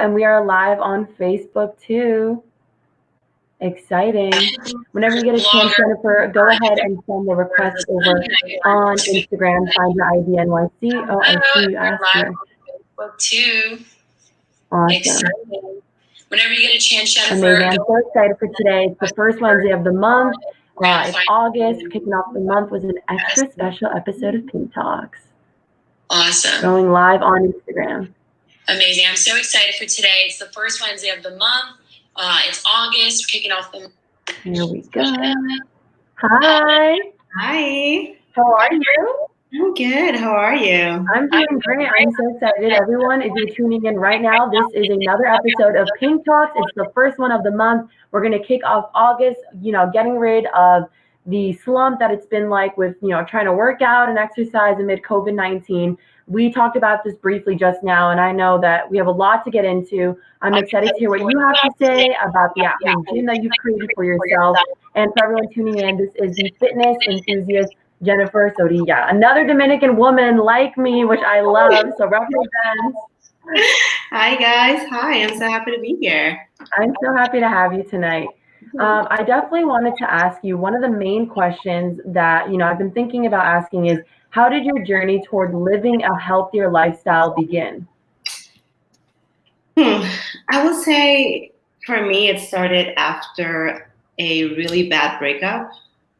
and we are live on Facebook too. Exciting. Whenever you get a chance, Jenyffer, go ahead and send the request over on Instagram. Find your ID NYC. Oh, I see you asked here. Facebook too. Awesome. Exciting. Whenever you get a chance, Jenyffer. Amazing. I'm so excited for today. It's the first Wednesday of the month. It's August. Kicking off the month with an extra special episode of Pink Talks. Awesome. Going live on Instagram. Amazing. I'm so excited for today. It's the first Wednesday of the month. It's August. We're kicking off the month. Here we go. Hi. Hi. How are you? I'm good. How are you? I'm doing great. I'm so excited. Everyone, if you're tuning in right now, this is another episode of Pink Talks. It's the first one of the month. We're going to kick off August, getting rid of the slump that it's been like with, trying to work out and exercise amid COVID-19. We talked about this briefly just now, and I know that we have a lot to get into. I'm excited to hear what you have to say about the at-home gym that you've created for yourself. And for everyone tuning in, this is the fitness enthusiast, Jenyffer. So another Dominican woman like me, which I love. So represent. Hi, guys. Hi, I'm so happy to be here. I'm so happy to have you tonight. I definitely wanted to ask you, one of the main questions that, I've been thinking about asking is, how did your journey toward living a healthier lifestyle begin? I would say for me, it started after a really bad breakup.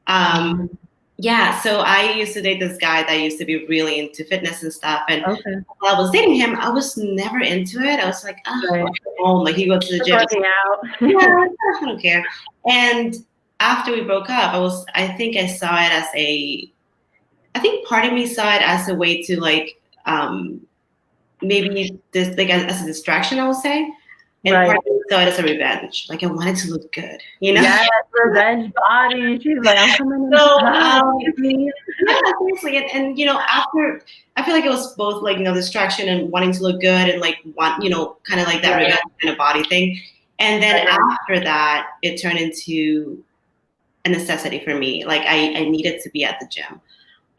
So I used to date this guy that used to be really into fitness and stuff. And while I was dating him, I was never into it. I was like, like he goes to the gym. Working out. Yeah, I don't care. And after we broke up, I think part of me saw it as a way to maybe this as a distraction, I would say. And part of me saw it as a revenge. Like I wanted to look good, Yes, revenge body. She's like, I'm coming in. Seriously. And after, I feel like it was both distraction and wanting to look good and kind of like that revenge kind of body thing. And then after that, it turned into a necessity for me. Like I needed to be at the gym.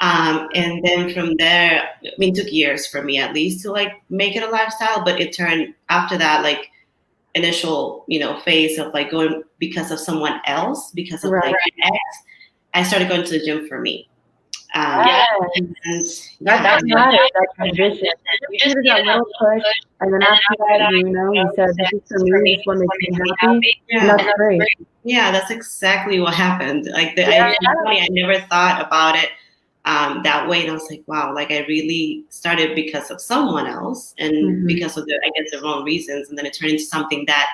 And then from there, it took years for me at least to make it a lifestyle, but it turned after that, initial, phase of going because of someone else, because of my ex, I started going to the gym for me. That's that transition. You did that little push, and then after that, you said, this is for me, this one makes me happy. Yeah, that's great. Yeah, that's exactly what happened. I never thought about it that way, and I was like, wow, I really started because of someone else, and because of the wrong reasons, and then it turned into something that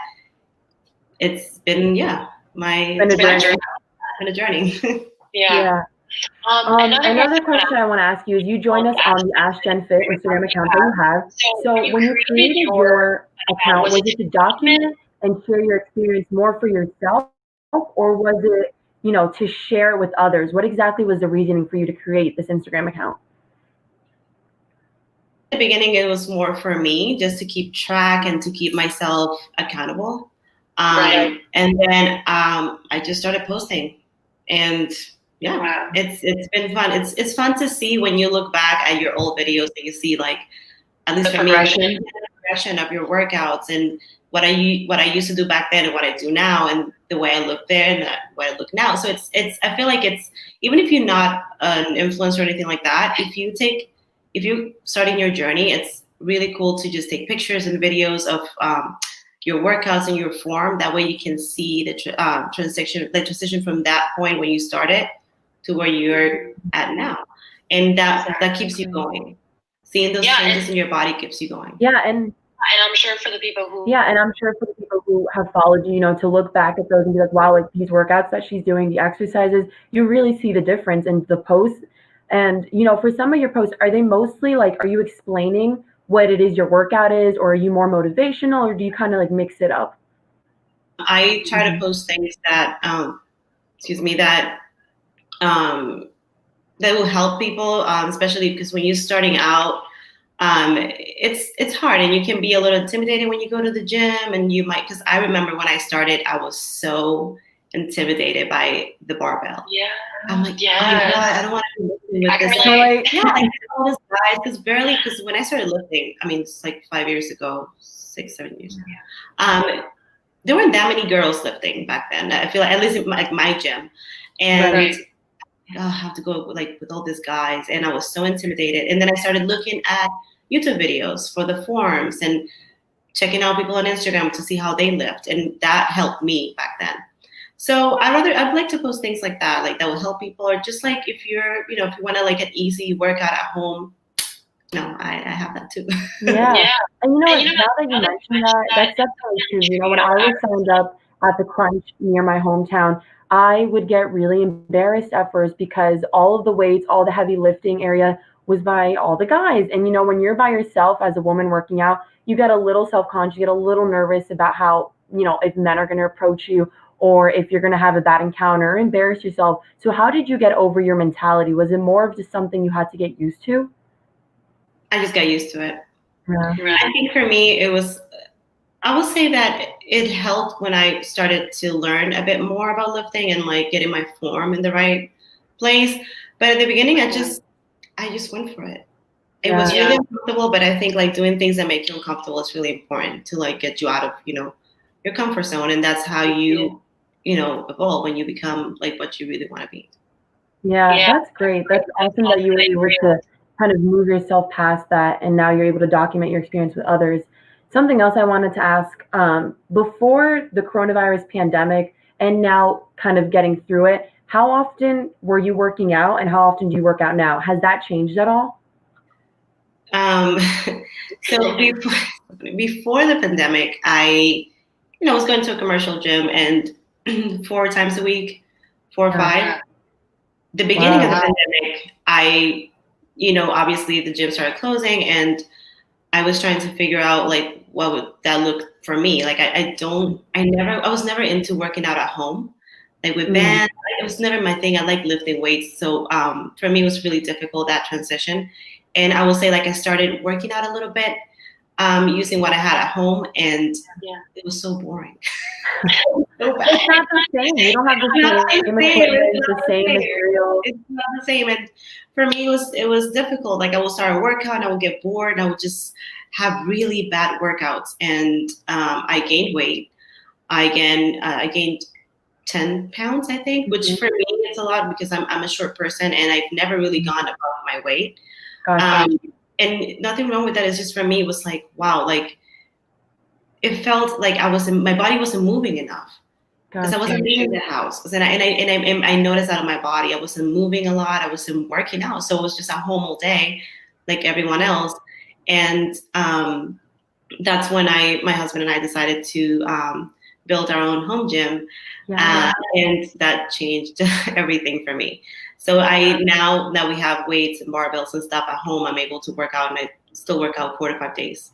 it's been a journey. Yeah. Another question I want to ask you is, you joined us on the Ask Gen Fit Instagram account that you have. So when you created your account, was it to document and share your experience more for yourself, or was it, to share with others? What exactly was the reasoning for you to create this Instagram account? At the beginning, it was more for me, just to keep track and to keep myself accountable. And then I just started posting, and it's been fun. It's fun to see when you look back at your old videos and you see at least for me, the progression of your workouts and what I used to do back then and what I do now, and the way I look there and the way I look now. So I feel like it's, even if you're not an influencer or anything like that, if you're starting your journey, it's really cool to just take pictures and videos of your workouts and your form. That way you can see the transition from that point when you started to where you're at now, and that keeps you going. Seeing those changes in your body keeps you going. And I'm sure for the people who have followed you, to look back at those and be like, wow, these workouts that she's doing, the exercises, you really see the difference in the posts. And for some of your posts, are they mostly are you explaining what it is your workout is, or are you more motivational, or do you kind of mix it up? I try to post things that that will help people, especially because when you're starting out, it's hard, and you can be a little intimidated when you go to the gym, and you might, because I remember when I started, I was so intimidated by the barbell. Yeah. I'm like, oh my God, I don't want to do with this, relate. yeah, like all these guys, because when I started lifting, I mean, it's like 5 years ago, 6, 7 years ago. There weren't that many girls lifting back then. I feel like, at least in my gym, and I have to go like with all these guys, and I was so intimidated. And then I started looking at YouTube videos for the forms and checking out people on Instagram to see how they lift, and that helped me back then. So I'd like to post things like that will help people, or just like if you're, if you want to like an easy workout at home. No, I have that too. Yeah. And you know what, now that you mentioned that, that's definitely true. You know, when I was signed up at the Crunch near my hometown, I would get really embarrassed at first because all of the weights, all the heavy lifting area was by all the guys. And you know, when you're by yourself as a woman working out, you get a little self-conscious, you get a little nervous about how, if men are going to approach you, or if you're going to have a bad encounter, embarrass yourself. So how did you get over your mentality? Was it more of just something you had to get used to? I just got used to it. Yeah. I think for me, I would say that it helped when I started to learn a bit more about lifting and like getting my form in the right place. But at the beginning, I just went for it. It was really uncomfortable, but I think like doing things that make you uncomfortable is really important to like get you out of, your comfort zone. And that's how you, evolve when you become like what you really want to be. Yeah, that's great. That's awesome that you were able to kind of move yourself past that, and now you're able to document your experience with others. Something else I wanted to ask, before the coronavirus pandemic and now kind of getting through it, how often were you working out and how often do you work out now? Has that changed at all? So before the pandemic, I, was going to a commercial gym and 4 times a week, 4 or 5. The beginning of the pandemic, I, obviously the gym started closing, and I was trying to figure out like what would that look for me. Like I was never into working out at home, like with bands. It was never my thing. I like lifting weights, so for me it was really difficult, that transition. And I will say like I started working out a little bit, using what I had at home, and it was so boring. So bad. It's not the same. You don't have the same equipment, the same material. It's not the same. And for me, it was difficult. Like I would start a workout, and I would get bored, and I would just have really bad workouts. And I gained weight. I gained 10 pounds, I think, which for me it's a lot because I'm a short person, and I've never really gone above my weight. And nothing wrong with that. It's just for me, it was like, wow, like it felt like my body wasn't moving enough. Because I wasn't leaving the house, and I noticed that in my body. I wasn't moving a lot. I wasn't working out, so it was just at home all day, like everyone else. And that's when my husband and I decided to build our own home gym, and that changed everything for me. So now that we have weights and barbells and stuff at home, I'm able to work out, and I still work out 4 to 5 days.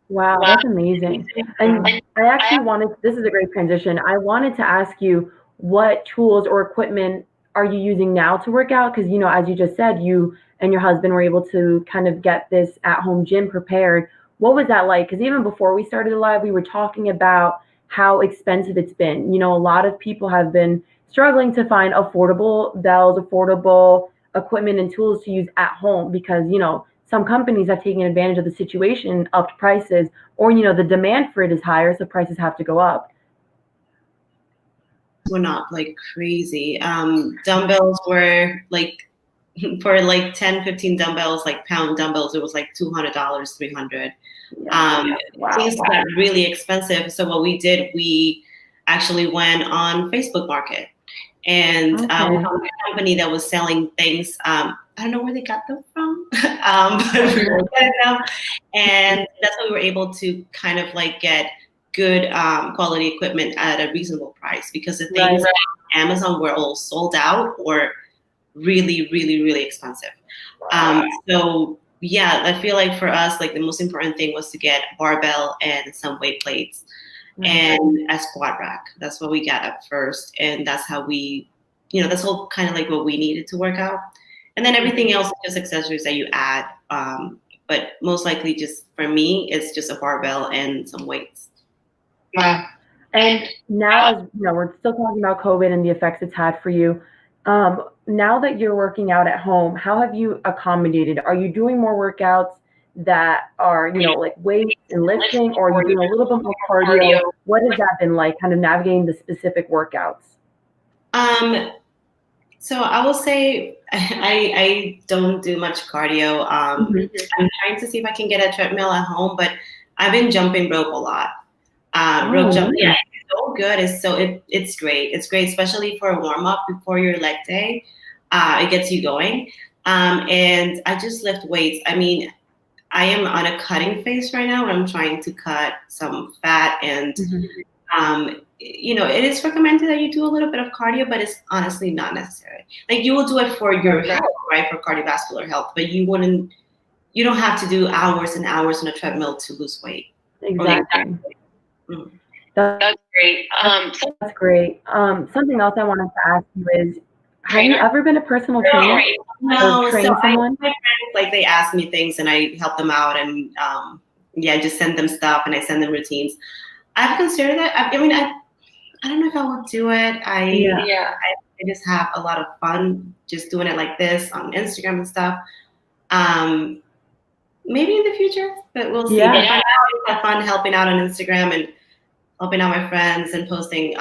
Wow, that's amazing. And I actually this is a great transition. I wanted to ask you, what tools or equipment are you using now to work out? Because, as you just said, you and your husband were able to kind of get this at-home gym prepared. What was that like? Because even before we started the live, we were talking about how expensive it's been. A lot of people have been struggling to find affordable bells, affordable equipment and tools to use at home because, some companies have taken advantage of the situation, upped prices, or, the demand for it is higher, so prices have to go up. We're not like crazy. Dumbbells were like, for like 10, 15 dumbbells, like pound dumbbells, it was like $200, $300. Things got really expensive. So what we did, we actually went on Facebook Market, and we found a company that was selling things. I don't know where they got them from, but we were getting them, and that's how we were able to kind of like get good quality equipment at a reasonable price, because the things on Amazon were all sold out or really, really, really expensive. So yeah, I feel like for us, like the most important thing was to get barbell and some weight plates and a squat rack. That's what we got at first, and that's how we, that's all kind of like what we needed to work out. And then everything else is just accessories that you add. But most likely, just for me, it's just a barbell and some weights. And now, as we're still talking about COVID and the effects it's had for you. Now that you're working out at home, how have you accommodated? Are you doing more workouts that are, like weights and lifting, or are you doing a little bit more cardio? What has that been like, kind of navigating the specific workouts? So I will say I don't do much cardio. I'm trying to see if I can get a treadmill at home, but I've been jumping rope a lot. Rope jumping, yeah, it's so good. It's great. It's great, especially for a warm up before your leg day. It gets you going. And I just lift weights. I mean, I am on a cutting phase right now where I'm trying to cut some fat and it is recommended that you do a little bit of cardio, but it's honestly not necessary. Like you will do it for your health, right? For cardiovascular health, but you don't have to do hours and hours on a treadmill to lose weight. Exactly. That's great. That's great. Something else I wanted to ask you is, have you ever been a personal trainer? No, or trained someone? My friends, like they ask me things and I help them out and I just send them stuff and I send them routines. I've considered that. I mean, I don't know if I will do it. I just have a lot of fun just doing it like this on Instagram and stuff. Maybe in the future, but we'll see. But for now, I have fun helping out on Instagram and helping out my friends and posting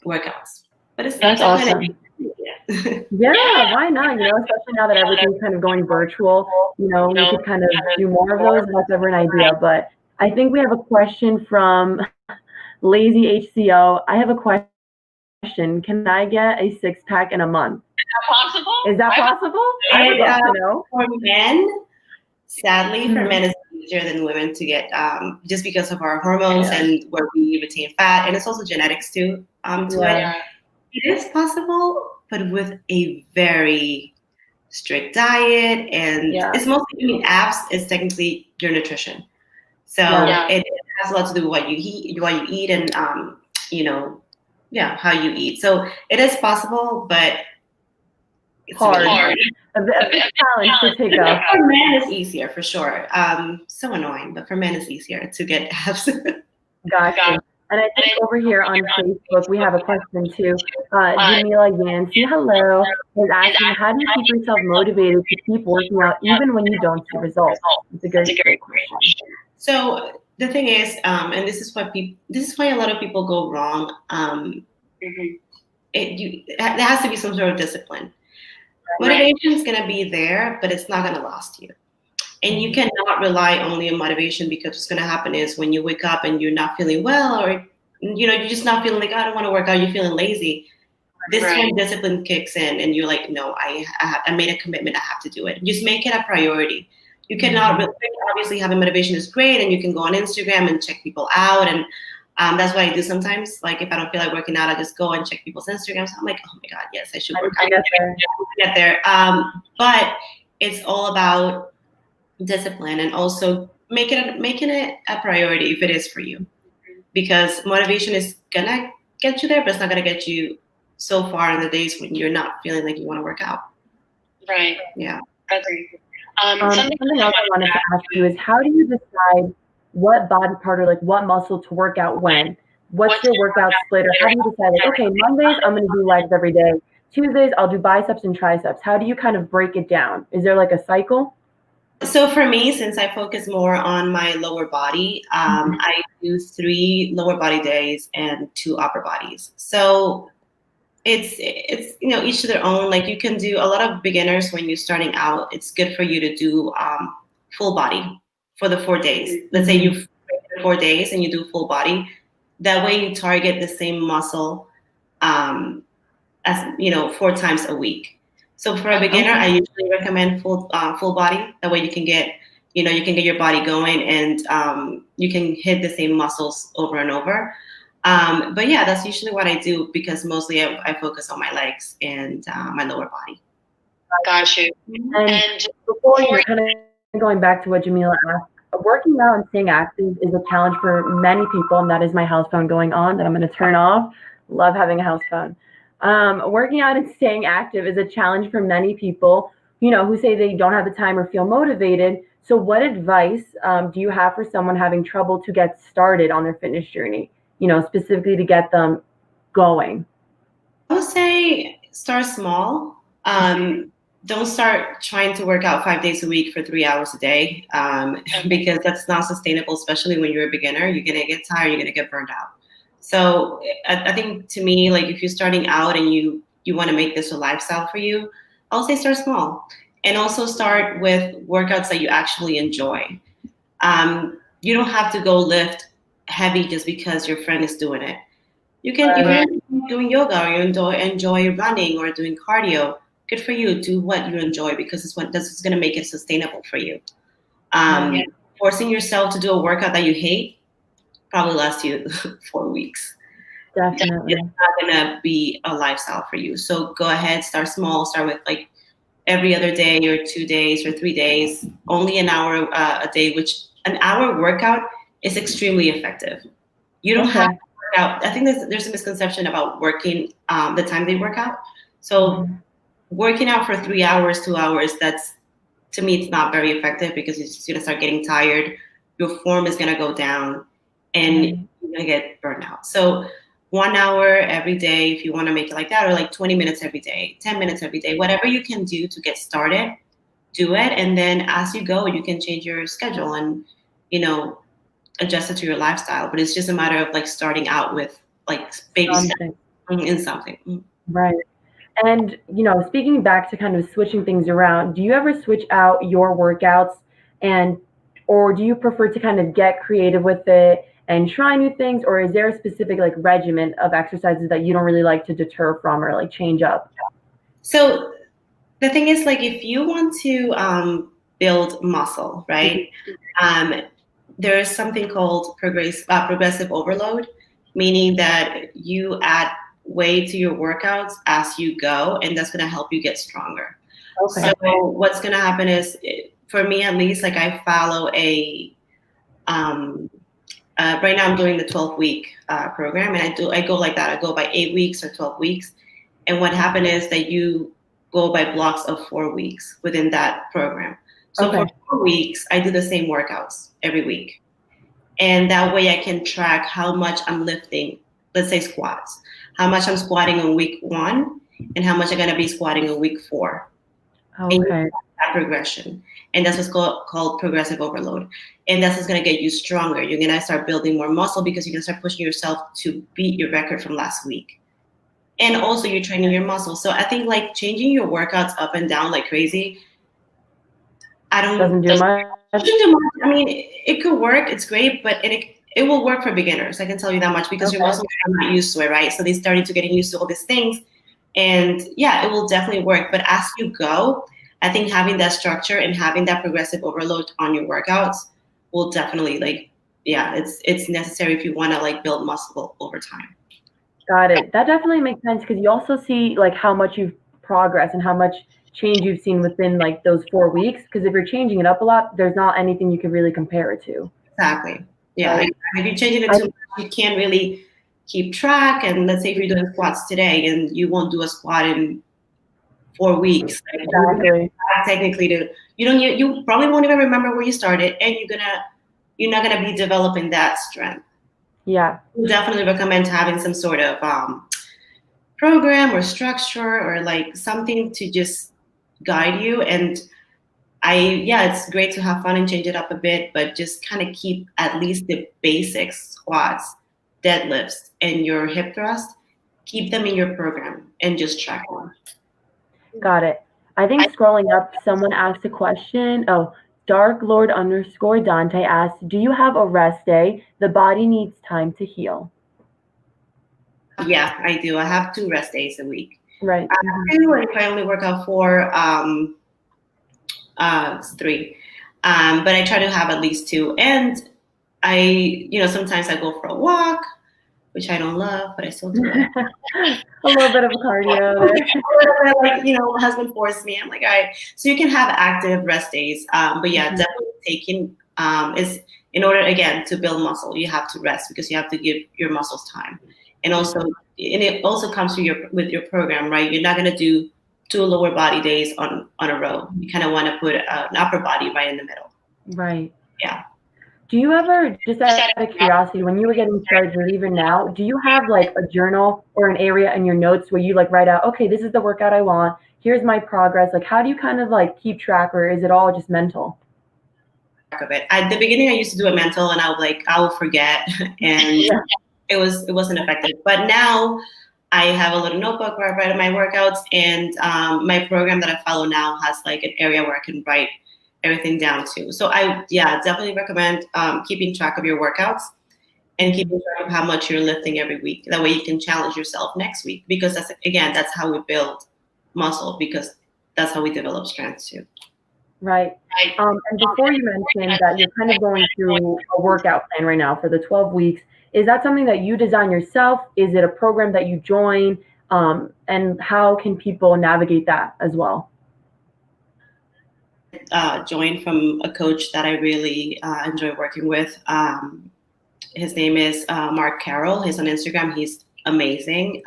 workouts. But that's awesome. Yeah, why not? Especially now that everything's kind of going virtual, we could kind of do more of those. That's never an idea. But I think we have a question from Lazy HCO. I have a question. Can I get a 6-pack in a month? Is that possible? I would love to know. For men, sadly, for men it's easier than women to get, just because of our hormones and where we retain fat, and it's also genetics too. It is possible, but with a very strict diet, and it's mostly abs is technically your nutrition. So it has a lot to do with what you eat, and how you eat. So it is possible, but it's hard. Really a challenge to take up. For men, it's easier for sure. So annoying, but for men, it's easier to get abs. Gotcha. And I think over here on Facebook, we have a question too. Jamila Yancey, hello, is asking, how do you keep yourself motivated to keep working out even when you don't see results? It's a great question. So the thing is, and this is why a lot of people go wrong. There has to be some sort of discipline. Motivation is going to be there, but it's not going to last you. And you cannot rely only on motivation, because what's going to happen is when you wake up and you're not feeling well, or you're just not feeling like, I don't want to work out, you're feeling lazy. This is when discipline kicks in, and you're like, no, I made a commitment, I have to do it. Just make it a priority. You cannot obviously having motivation is great, and you can go on Instagram and check people out, and that's what I do sometimes. Like if I don't feel like working out, I just go and check people's Instagrams. I'm like, oh my God, yes, I should work out. Get there. But it's all about discipline, and also making it a priority if it is for you, because motivation is gonna get you there, but it's not gonna get you so far in the days when you're not feeling like you want to work out. Right. Yeah. That's great. Something else I wanted to ask you is, how do you decide what body part or like what muscle to work out when? What's your workout split? Or how do you decide, like, okay, Mondays I'm going to do legs every day. Tuesdays I'll do biceps and triceps. How do you kind of break it down? Is there like a cycle? So for me, since I focus more on my lower body, I do 3 lower body days and 2 upper bodies. So it's each to their own. Like you can do, a lot of beginners when you're starting out, it's good for you to do full body for the 4 days. Let's say you've 4 days and you do full body. That way you target the same muscle as 4 times a week. So for a beginner, I usually recommend full body. That way you can get your body going, and you can hit the same muscles over and over. But yeah, that's usually what I do, because mostly I focus on my legs and my lower body. Got you. And before you're kind of going back to what Jamila asked, working out and staying active is a challenge for many people, and that is my house phone going on that I'm going to turn off. Love having a house phone. Working out and staying active is a challenge for many people, who say they don't have the time or feel motivated. So what advice do you have for someone having trouble to get started on their fitness journey, specifically to get them going? I would say start small. Don't start trying to work out 5 days a week for 3 hours a day, because that's not sustainable, especially when you're a beginner. You're going to get tired, you're going to get burned out. So I think, to me, like, if you're starting out and you want to make this a lifestyle for you, I'll say start small. And also start with workouts that you actually enjoy. You don't have to go lift heavy just because your friend is doing it. You can, if you're doing yoga or you enjoy running or doing cardio, good for you. Do what you enjoy, because this is going to make it sustainable for you. Forcing yourself to do a workout that you hate probably lasts you 4 weeks. Definitely. It's not going to be a lifestyle for you. So go ahead, start small. Start with like every other day or 2 days or 3 days, only an hour a day, which an hour workout is extremely effective. You don't have to work out. I think there's a misconception about working the time they work out. So working out for 3 hours, 2 hours, that's, to me, it's not very effective, because you're just going to start getting tired. Your form is going to go down and you're going to get burned out. So 1 hour every day, if you want to make it like that, or like 20 minutes every day, 10 minutes every day, whatever you can do to get started, do it. And then as you go, you can change your schedule and, adjust it to your lifestyle. But it's just a matter of like starting out with like baby steps in something. Right. And, speaking back to kind of switching things around, do you ever switch out your workouts or do you prefer to kind of get creative with it and try new things? Or is there a specific like regimen of exercises that you don't really like to deter from or like change up? So the thing is, like, if you want to build muscle, right? There is something called progressive overload, meaning that you add weight to your workouts as you go, and that's going to help you get stronger. So what's going to happen is, for me at least, like, I follow right now I'm doing the 12-week program, and I go like that. I go by 8 weeks or 12 weeks. And what happened is that you go by blocks of 4 weeks within that program. So for 4 weeks, I do the same workouts every week. And that way I can track how much I'm lifting, let's say squats, how much I'm squatting on week 1 and how much I'm going to be squatting on week 4. And that progression. And that's what's called progressive overload. And that's what's going to get you stronger. You're going to start building more muscle, because you're going to start pushing yourself to beat your record from last week. And also you're training your muscles. So I think like changing your workouts up and down like crazy, doesn't do much. I mean, it could work. It's great, but it will work for beginners. I can tell you that much, because your muscles are not used to it, right? So they started to getting used to all these things. And yeah, it will definitely work. But as you go, I think having that structure and having that progressive overload on your workouts will definitely it's necessary if you want to like build muscle over time. Got it. That definitely makes sense, because you also see like how much you've progressed and how much change you've seen within like those 4 weeks. Because if you're changing it up a lot, there's not anything you can really compare it to. Exactly. Yeah. If you're changing it too much, you can't really keep track. And let's say if you're doing squats today and you won't do a squat in 4 weeks, technically, you probably won't even remember where you started, and you're not gonna be developing that strength. Yeah. We definitely recommend having some sort of program or structure or like something to just guide you. And it's great to have fun and change it up a bit, but just kind of keep at least the basics, squats, deadlifts, and your hip thrust, keep them in your program and just track them. Got it. I think scrolling up, someone asked a question. Oh, Dark_Lord_Dante asked, do you have a rest day? The body needs time to heal. Yeah, I do. I have 2 rest days a week. Right. If I only work out 4, 3. But I try to have at least 2. And sometimes I go for a walk, which I don't love, but I still do it. A little bit of cardio there. Like, my husband forced me. I'm like, all right. So you can have active rest days. But yeah, definitely taking is, in order, again, to build muscle, you have to rest, because you have to give your muscles time. And it also comes with your program, right? You're not going to do 2 lower body days on a row. You kind of want to put an upper body right in the middle. Right. Yeah. Do you ever, just out of curiosity, when you were getting started or even now, do you have like a journal or an area in your notes where you like write out, okay, this is the workout I want, here's my progress? Like, how do you kind of like keep track, or is it all just mental? Of it. At the beginning, I used to do a mental, and I will forget, and Yeah. it wasn't effective. But now I have a little notebook where I write my workouts, and my program that I follow now has like an area where I can write everything down too. So I definitely recommend keeping track of your workouts and keeping track of how much you're lifting every week. That way you can challenge yourself next week, because that's how we build muscle, because that's how we develop strength too. Right. And before you mentioned that you're kind of going through a workout plan right now for the 12 weeks, is that something that you design yourself? Is it a program that you join? And how can people navigate that as well? Joined from a coach that I really enjoy working with. His name is Mark Carroll. He's on Instagram. He's amazing.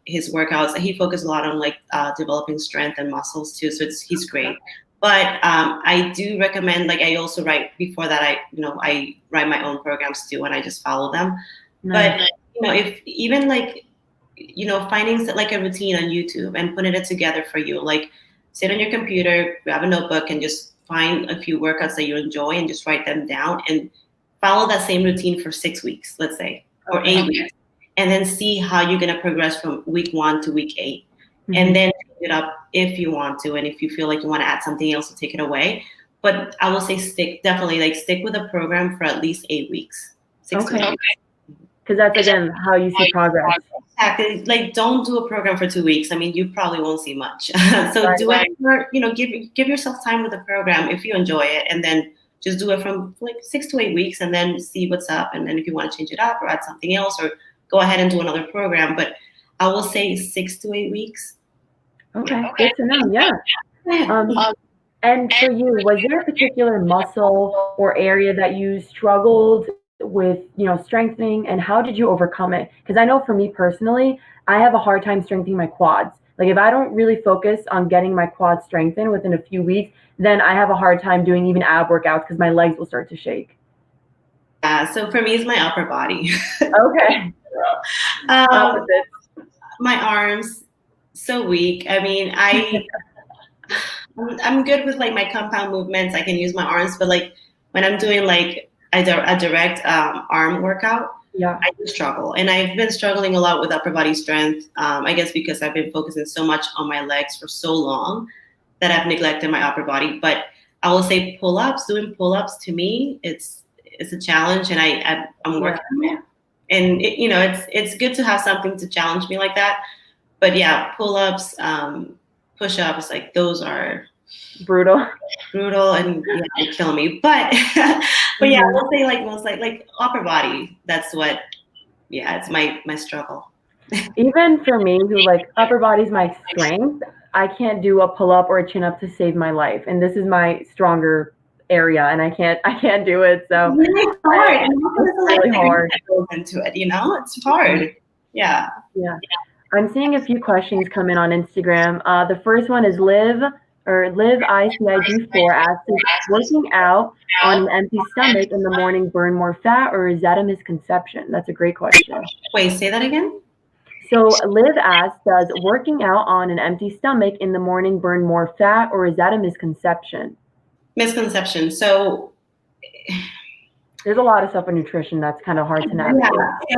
His workouts, he focuses a lot on like developing strength and muscles too. So he's great. But I do recommend, like I also write before that, I write my own programs too, and I just follow them. Nice. But if even like, finding like a routine on YouTube and putting it together for you, like sit on your computer, grab a notebook, and just find a few workouts that you enjoy and just write them down and follow that same routine for 6 weeks, let's say, or 8 weeks, and then see how you're going to progress from week 1 to week 8. Mm-hmm. And then change it up if you want to, and if you feel like you want to add something else to take it away. But I will say stick with a program for at least 8 weeks. 6 to 8 weeks. Because that's, again, how you see progress. Exactly. Like, don't do a program for 2 weeks. I mean, you probably won't see much. So do it for, give yourself time with the program if you enjoy it, and then just do it from like 6 to 8 weeks, and then see what's up. And then if you want to change it up or add something else, or go ahead and do another program. But I will say 6 to 8 weeks. Okay, good to know. Yeah. And for you, was there a particular muscle or area that you struggled with, strengthening, and how did you overcome it? Because I know for me personally, I have a hard time strengthening my quads. Like if I don't really focus on getting my quads strengthened within a few weeks, then I have a hard time doing even ab workouts because my legs will start to shake. So for me, it's my upper body. Okay. My arms, so weak. I mean, I'm good with like my compound movements. I can use my arms, but like when I'm doing like a direct arm workout, I do struggle. And I've been struggling a lot with upper body strength, I guess because I've been focusing so much on my legs for so long that I've neglected my upper body. But I will say doing pull-ups to me, it's a challenge, and I'm working on it. And it's good to have something to challenge me like that. But yeah, pull-ups, push-ups, like those are brutal, and they kill me. But yeah, I will say like most like upper body. That's what. Yeah, it's my struggle. Even for me, who like upper body's my strength, I can't do a pull-up or a chin-up to save my life, and this is my stronger area, and I can't do it. So it's hard. It's really hard into it. It's hard. Yeah. I'm seeing a few questions come in on Instagram. The first one is Liv ICIG4 asks, "Does working out on an empty stomach in the morning burn more fat, or is that a misconception?" That's a great question. Wait, say that again. So Liv asks, "Does working out on an empty stomach in the morning burn more fat, or is that a misconception?" Misconception. So there's a lot of stuff in nutrition that's kind of hard to navigate. Yeah.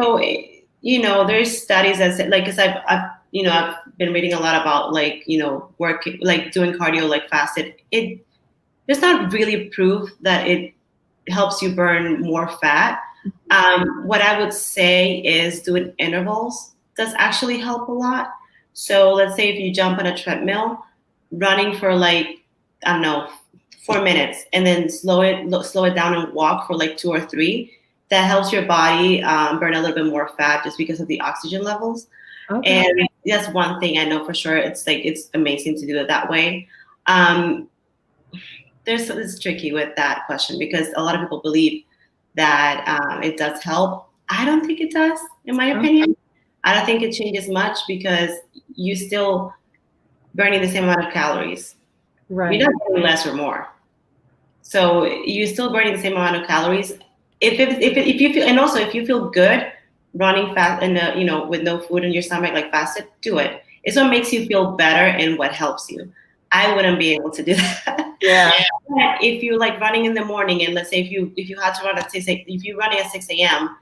So there's studies that say, like, because I've been reading a lot about like working, like doing cardio like fasted. There's not really proof that it helps you burn more fat. What I would say is doing intervals does actually help a lot. So let's say if you jump on a treadmill, running for like, I don't know, 4 minutes, and then slow it down and walk for like 2 or 3. That helps your body burn a little bit more fat just because of the oxygen levels. Okay. And that's one thing I know for sure. It's amazing to do it that way. It's tricky with that question because a lot of people believe that it does help. I don't think it does, in my opinion. I don't think it changes much because you still burning the same amount of calories. Right. You're not burning less or more. So you're still burning the same amount of calories. if you feel, and also if you feel good running fast and with no food in your stomach, like fasted, do it. It's what makes you feel better and what helps you. I wouldn't be able to do that. Yeah. But if you like running in the morning, and let's say if you had to run at 6 a.m., if you're running at 6 a.m.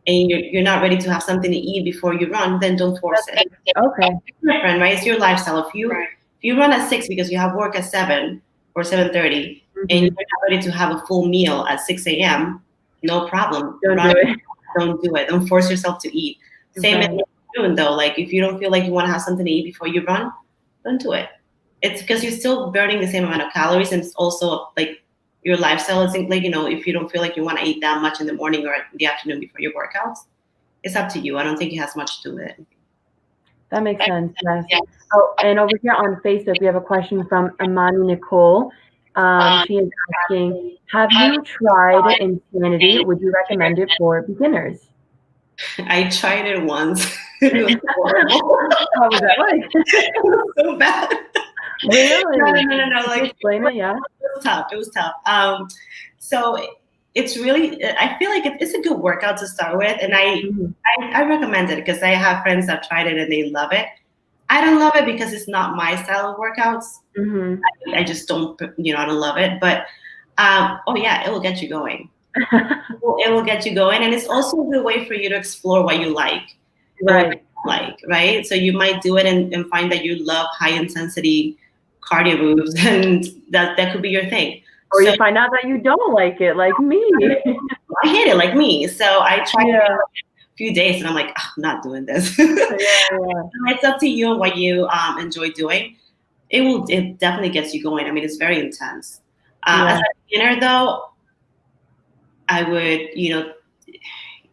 and you're not ready to have something to eat before you run, then don't force it. Okay. It's different, right? It's your lifestyle. If you run at 6 because you have work at 7 or 7:30, and you're not ready to have a full meal at 6 a.m., no problem. Don't do it. Don't do it. Don't force yourself to eat. Same as doing though. Like if you don't feel like you want to have something to eat before you run, don't do it. It's because you're still burning the same amount of calories, and it's also like your lifestyle. It's like, if you don't feel like you want to eat that much in the morning or in the afternoon before your workouts, it's up to you. I don't think it has much to do with it. That makes sense. Yes. Oh, and over here on Facebook, we have a question from Amani Nicole. She is asking, have you tried Insanity? Would you recommend it for beginners? I tried it once. It was horrible. How was that like? It was so bad. Really? No. Like, explain it, yeah. It was tough. So it's really, I feel like it's a good workout to start with, and I recommend it because I have friends that tried it and they love it. I don't love it because it's not my style of workouts. I just don't, I don't love it. But it will get you going. It will get you going, and it's also a good way for you to explore what you like. Right? So you might do it and find that you love high intensity cardio moves, and that could be your thing. Or you find out that you don't like it, like me. I hate it, like me. So I tried it a few days, and I'm like, I'm not doing this. It's up to you and what you enjoy doing. It definitely gets you going. I mean, it's very intense. As a beginner, though, I would,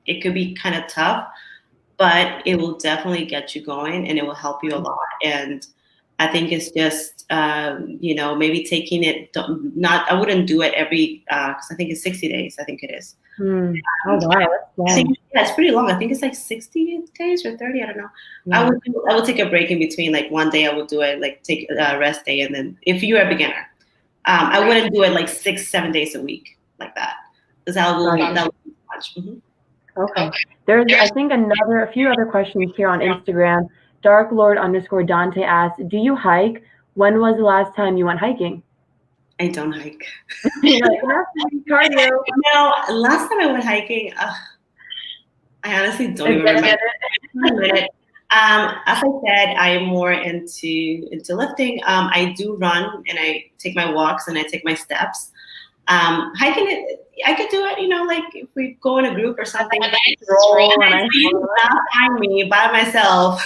it could be kind of tough, but it will definitely get you going, and it will help you a lot. And I think it's just, maybe taking it, I wouldn't do it every, because I think it's 60 days. I think it is. Oh, wow. I think it's pretty long. I think it's like 60 days or 30. I don't know. Yeah. I would take a break in between. Like one day I would do it, like take a rest day. And then if you're a beginner, I wouldn't do it like 6-7 days a week like that. Because that will be too much. Okay. There's, I think, a few other questions here on Instagram. Darklord_Dante asks, do you hike? When was the last time you went hiking? I don't hike. Cardio. No, last time I went hiking, I honestly don't even remember. As I said, I am more into lifting. I do run, and I take my walks, and I take my steps. Hiking, I could do it, like if we go in a group or something. Not find me by myself.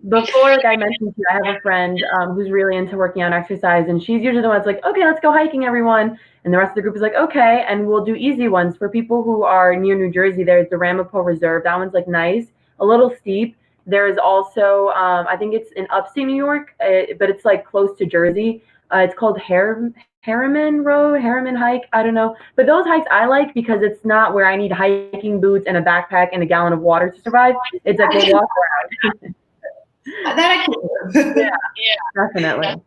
Before, like I mentioned to you, I have a friend who's really into working on exercise, and she's usually the one that's like, okay, let's go hiking, everyone. And the rest of the group is like, okay, and we'll do easy ones. For people who are near New Jersey, there's the Ramapo Reserve. That one's like nice, a little steep. There's also, I think it's in upstate New York, but it's like close to Jersey. It's called Harriman Hike. I don't know. But those hikes I like because it's not where I need hiking boots and a backpack and a gallon of water to survive. It's like we'll walk around. That I can do. Yeah, definitely.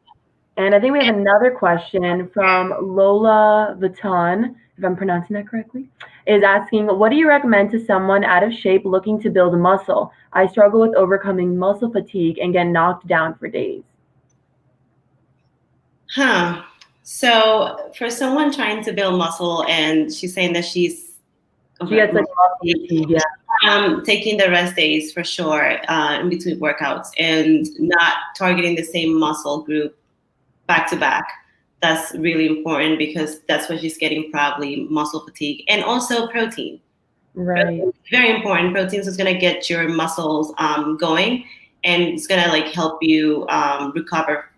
And I think we have another question from Lola Vuitton, if I'm pronouncing that correctly, is asking, what do you recommend to someone out of shape looking to build muscle? I struggle with overcoming muscle fatigue and get knocked down for days. So for someone trying to build muscle, and she's saying that she gets like muscle fatigue, taking the rest days for sure in between workouts, and not targeting the same muscle group back to back. That's really important because that's what she's getting, probably muscle fatigue, and also protein. Right. Very important. Protein is going to get your muscles going, and it's going to like help you recover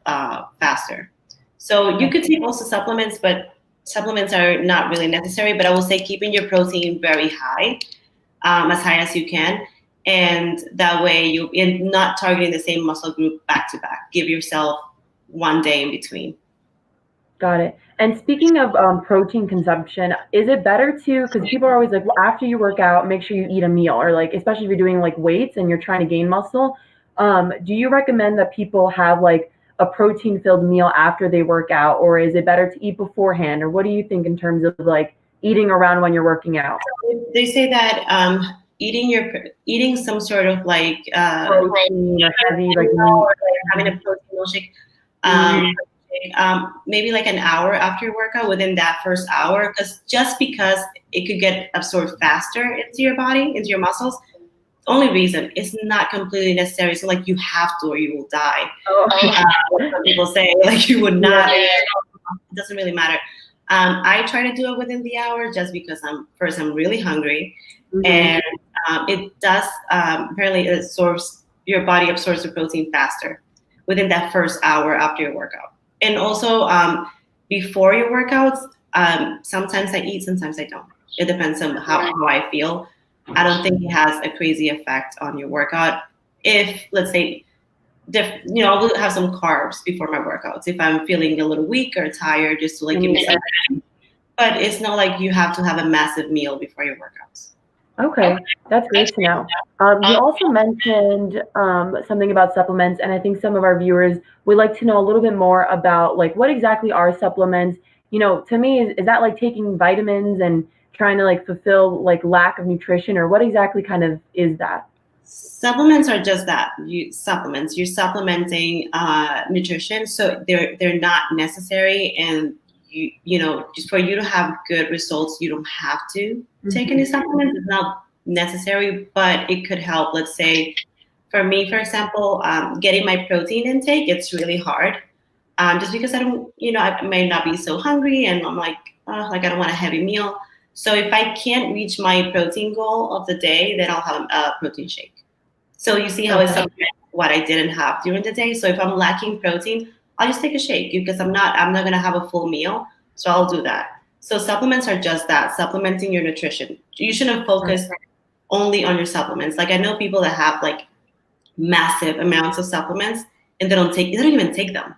faster. So you could take also supplements, but supplements are not really necessary. But I will say keeping your protein very high, as high as you can. And that way you're not targeting the same muscle group back to back. Give yourself one day in between. Got it. And speaking of protein consumption, is it better to, because people are always like, well, after you work out, make sure you eat a meal, or like, especially if you're doing like weights and you're trying to gain muscle. Do you recommend that people have like a protein filled meal after they work out, or is it better to eat beforehand? Or what do you think in terms of like eating around when you're working out? They say that eating some sort of like Protein or heavy like meat. or like having a protein milkshake, maybe like an hour after your workout, within that first hour, because it could get absorbed faster into your body, into your muscles. Only reason, it's not completely necessary. So like you have to or you will die. What some people say, like you would not. It doesn't really matter. I try to do it within the hour just because I'm really hungry, and it does apparently your body absorbs the protein faster within that first hour after your workout. And also before your workouts, sometimes I eat, sometimes I don't. It depends on how I feel. I don't think it has a crazy effect on your workout. If, let's say, I'll have some carbs before my workouts if I'm feeling a little weak or tired, just to like give me some energy. But it's not like you have to have a massive meal before your workouts. Okay, that's great to know. You also mentioned something about supplements, and I think some of our viewers would like to know a little bit more about like what exactly are supplements. To me, is that like taking vitamins and trying to like fulfill like lack of nutrition, or what exactly kind of is that? Supplements are just that. You're supplementing nutrition, so they're not necessary, and just for you to have good results, you don't have to take any supplements. It's not necessary, but it could help. Let's say, for me, for example, getting my protein intake, it's really hard, just because I don't, I may not be so hungry, and I'm like I don't want a heavy meal. So if I can't reach my protein goal of the day, then I'll have a protein shake. So you see how it's what I didn't have during the day. So if I'm lacking protein, I'll just take a shake because I'm not going to have a full meal. So I'll do that. So supplements are just that, supplementing your nutrition. You shouldn't focus only on your supplements. Like I know people that have like massive amounts of supplements and they don't even take them.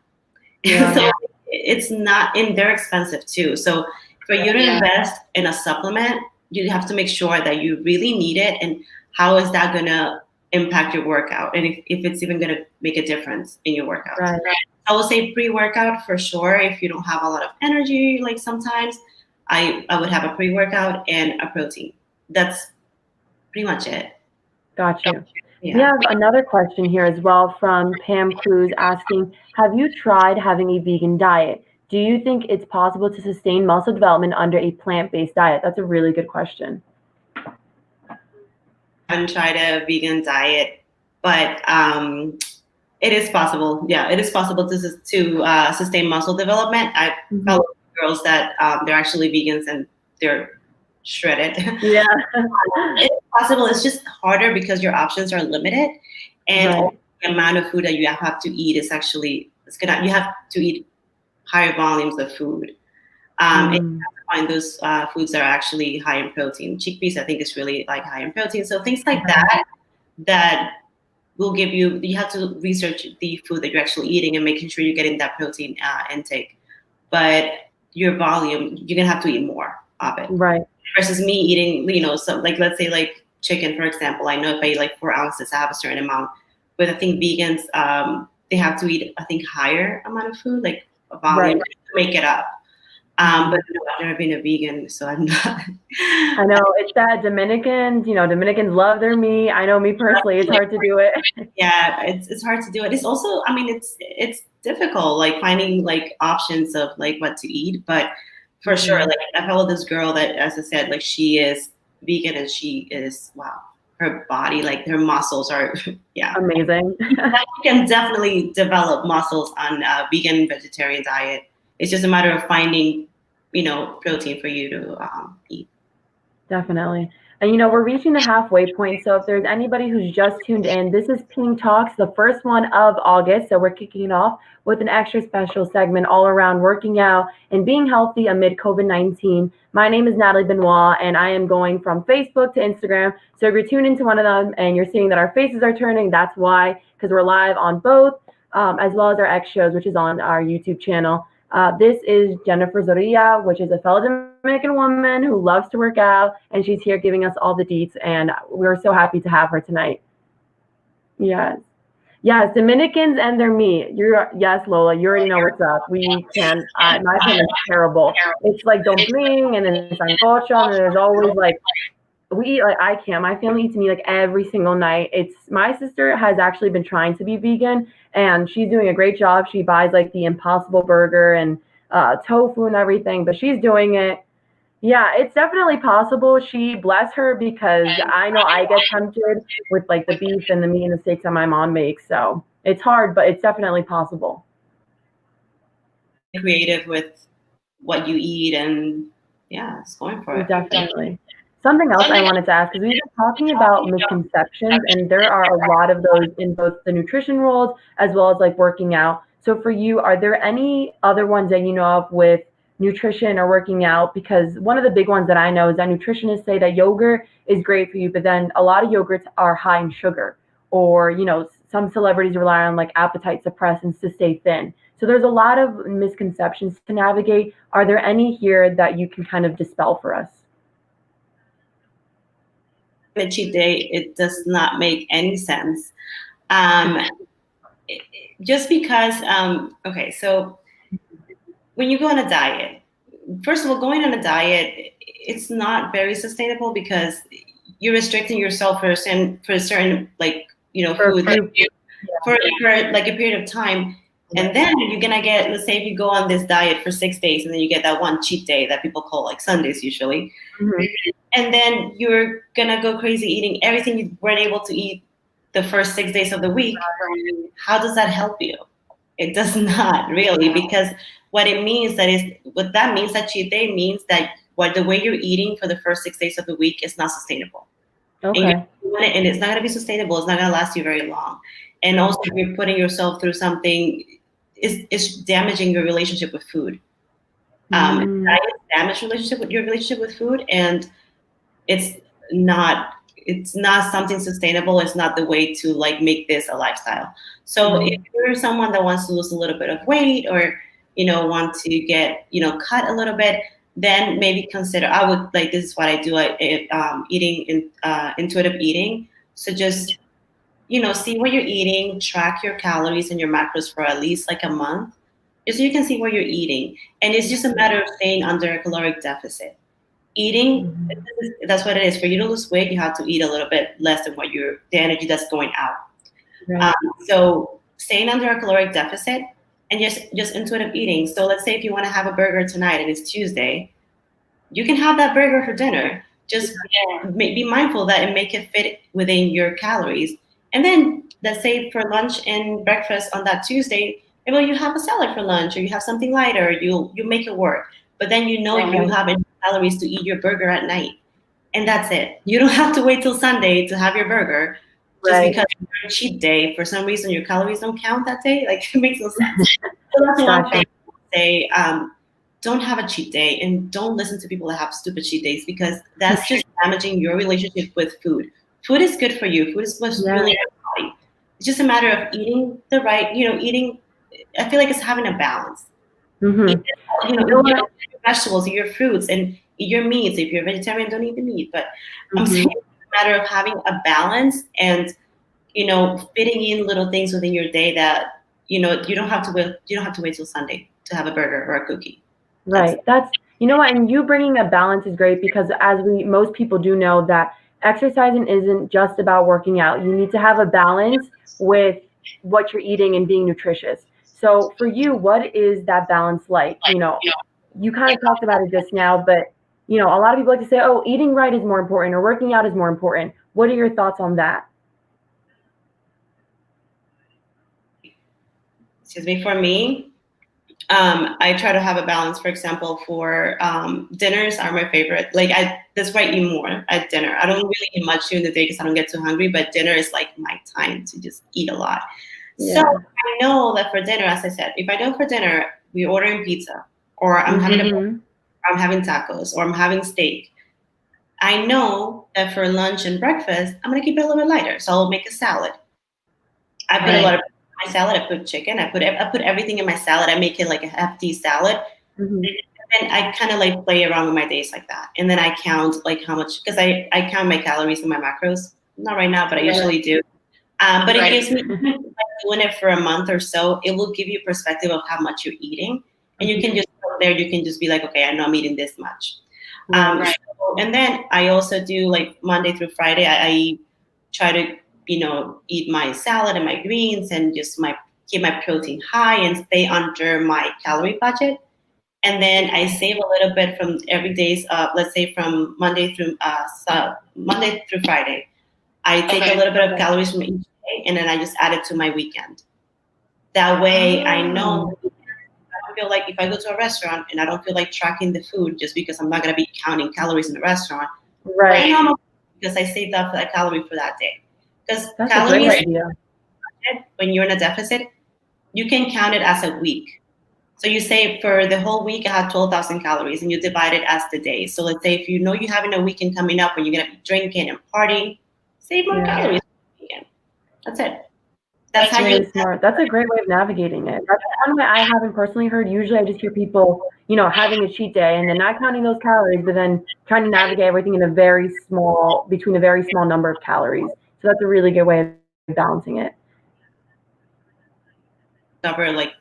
Yeah. So it's not, and they're expensive too. So for you to invest in a supplement, you have to make sure that you really need it, and how is that going to impact your workout, and if it's even going to make a difference in your workout. Right. I will say pre-workout for sure. If you don't have a lot of energy, like sometimes I would have a pre-workout and a protein. That's pretty much it. Gotcha. Yeah. We have another question here as well from Pam Cruz asking, have you tried having a vegan diet? Do you think it's possible to sustain muscle development under a plant-based diet? That's a really good question. I haven't tried a vegan diet, but it is possible. Yeah, it is possible to sustain muscle development. I've followed girls that they're actually vegans and they're shredded. Yeah. It's possible. It's just harder because your options are limited, and the amount of food that you have to eat is actually you have to eat higher volumes of food. And you have to find those foods that are actually high in protein. Chickpeas, I think, is really like high in protein. So things like that will give you have to research the food that you're actually eating and making sure you're getting that protein intake. But your volume, you're gonna have to eat more of it. Right. Versus me eating, some like, let's say like chicken, for example. I know if I eat like 4 ounces, I have a certain amount. But I think vegans, they have to eat, I think, higher amount of food, like a volume to make it up. But no, I've never been a vegan, so I'm not. I know it's that Dominicans love their meat. I know me personally, it's hard to do it. Yeah, it's hard to do it. It's also, I mean, it's difficult, like finding like options of like what to eat. But for sure, like I follow this girl that, as I said, like she is vegan and she is, wow, her body, like her muscles are, amazing. You can definitely develop muscles on a vegan vegetarian diet. It's just a matter of finding, protein for you to eat. Definitely. And, we're reaching the halfway point. So if there's anybody who's just tuned in, this is Pink Talks, the first one of August. So we're kicking it off with an extra special segment all around working out and being healthy amid COVID-19. My name is Natalie Benoit, and I am going from Facebook to Instagram. So if you're tuned into one of them and you're seeing that our faces are turning, that's why, because we're live on both, as well as our X shows, which is on our YouTube channel. This is Jenyffer Zorrilla, which is a fellow Dominican woman who loves to work out, and she's here giving us all the deets, and we're so happy to have her tonight. Yes. Yes, Dominicans and their meat. Yes, Lola. You already know what's up. We can. My family's terrible. It's like dumpling, and then it's sancocho, and then there's always like we eat like I can't. My family eats meat like every single night. It's my sister has actually been trying to be vegan, and she's doing a great job. She buys like the Impossible Burger and tofu and everything, but she's doing it. Yeah, it's definitely possible. She bless her because I know I get tempted with like the beef and the meat and the steaks that my mom makes. So it's hard, but it's definitely possible. Creative with what you eat, and yeah, it's going for it. Definitely. Something else I wanted to ask because we've been talking about misconceptions, and there are a lot of those in both the nutrition world as well as like working out. So for you, are there any other ones that you know of with nutrition or working out? Because one of the big ones that I know is that nutritionists say that yogurt is great for you, but then a lot of yogurts are high in sugar, or some celebrities rely on like appetite suppressants to stay thin. So there's a lot of misconceptions to navigate. Are there any here that you can kind of dispel for us? A cheat day, it does not make any sense. Just because, okay, so when you go on a diet, first of all, going on a diet, it's not very sustainable because you're restricting yourself for a certain like, food for like a period of time. And then you're going to get, let's say if you go on this diet for 6 days and then you get that one cheat day that people call like Sundays usually. Mm-hmm. And then you're going to go crazy eating everything you weren't able to eat the first 6 days of the week. How does that help you? It does not really, because what that means that cheat day means that the way you're eating for the first 6 days of the week is not sustainable. Okay. And it's not going to be sustainable. It's not going to last you very long. And also you're putting yourself through something is damaging your relationship with food. Diet damage your relationship with food, and it's not something sustainable. It's not the way to like make this a lifestyle. So if you're someone that wants to lose a little bit of weight, or want to get cut a little bit, then maybe consider. I would like, this is what I do. Intuitive eating. So just see what you're eating, track your calories and your macros for at least like a month, just so you can see what you're eating. And it's just a matter of staying under a caloric deficit. Eating, that's what it is. For you to lose weight, you have to eat a little bit less than the energy that's going out. Right. So staying under a caloric deficit and just intuitive eating. So let's say if you want to have a burger tonight and it's Tuesday, you can have that burger for dinner. Just be mindful that it make it fit within your calories. And then let's say for lunch and breakfast on that Tuesday, maybe you have a salad for lunch, or you have something lighter, you make it work. But then you have enough calories to eat your burger at night. And that's it. You don't have to wait till Sunday to have your burger just because you're a cheat day. For some reason, your calories don't count that day. Like, it makes no sense. So that's one thing I would say. Don't have a cheat day, and don't listen to people that have stupid cheat days, because that's just damaging your relationship with food. Food is good for you. Food is what's really your body. It's just a matter of eating the right, eating. I feel like it's having a balance. Eat your vegetables, eat your fruits, and eat your meats. If you're a vegetarian, don't eat the meat. But I'm saying it's a matter of having a balance and fitting in little things within your day that you don't have to wait till Sunday to have a burger or a cookie. Right. That's and you bringing a balance is great, because as most people do know that exercising isn't just about working out. You need to have a balance with what you're eating and being nutritious. So for you, what is that balance like? You kind of talked about it just now, but a lot of people like to say, oh, eating right is more important, or working out is more important. What are your thoughts on that? Excuse me, for me, I try to have a balance. For example, for dinners are my favorite. Like, that's why I eat more at dinner. I don't really eat much during the day because I don't get too hungry, but dinner is like my time to just eat a lot. Yeah. So I know that for dinner, as I said, if I know for dinner we're ordering pizza, or I'm having tacos, or I'm having steak, I know that for lunch and breakfast I'm gonna keep it a little bit lighter. So I'll make a salad. I put a lot of my salad. I put chicken. I put everything in my salad. I make it like a hefty salad. And I kind of like play around with my days like that. And then I count like how much, because I count my calories and my macros. Not right now, but I usually do. But it gives me, like, doing it for a month or so, it will give you perspective of how much you're eating. And you can just go there, you can just be like, okay, I know I'm eating this much. And then I also do, like, Monday through Friday, I try to, eat my salad and my greens and just keep my protein high and stay under my calorie budget. And then I save a little bit from every day's, let's say from Monday through Friday. I take a little bit of calories from each day, and then I just add it to my weekend. That way, I know I don't feel like if I go to a restaurant and I don't feel like tracking the food just because I'm not going to be counting calories in the restaurant. Right. I know because I saved up that calorie for that day. Because That's calories, a great idea. when you're in a deficit, you can count it as a week. So you say for the whole week, I have 12,000 calories, and you divide it as the day. So let's say if you know you're having a weekend coming up when you're going to be drinking and partying, save more calories. That's it. That's really smart. That's a great way of navigating it. That's one way I haven't personally heard. Usually I just hear people, having a cheat day and then not counting those calories, but then trying to navigate everything between a very small number of calories. So that's a really good way of balancing it. Cover like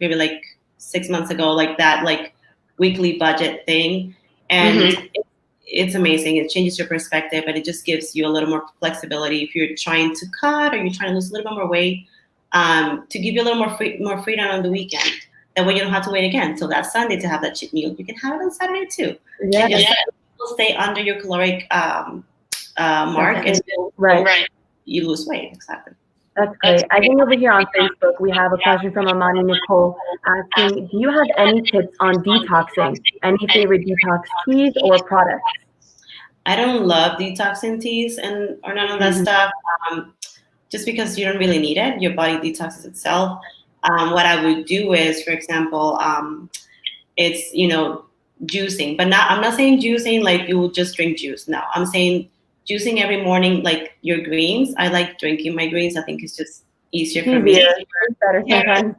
maybe like 6 months ago, like that, like weekly budget thing. And it's amazing. It changes your perspective, and it just gives you a little more flexibility if you're trying to cut or you're trying to lose a little bit more weight, to give you a little more freedom on the weekend. That way you don't have to wait again till that Sunday to have that cheat meal. You can have it on Saturday too. Yeah. And you'll stay under your caloric mark, and you lose weight. Exactly. That's great. I think over here on Facebook, we have a question from Amani Nicole asking, do you have any tips on detoxing? Any favorite detox teas or products? I don't love detoxing teas or none of that stuff, just because you don't really need it. Your body detoxes itself. What I would do is, for example, it's, juicing. But I'm not saying juicing like you will just drink juice. No, I'm saying juicing every morning, like your greens. I like drinking my greens. I think it's just easier for me. It's better sometimes.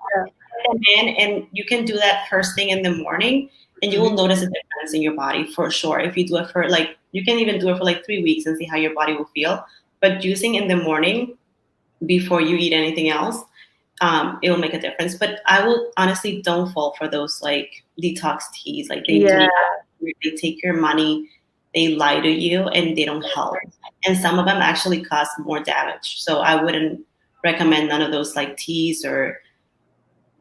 And you can do that first thing in the morning, and you will notice a difference in your body for sure. If you do it for you can even do it for 3 weeks and see how your body will feel. But juicing in the morning before you eat anything else, it will make a difference. But I will honestly don't fall for those detox teas. They take your money. They lie to you and they don't help. And some of them actually cause more damage. So I wouldn't recommend none of those teas or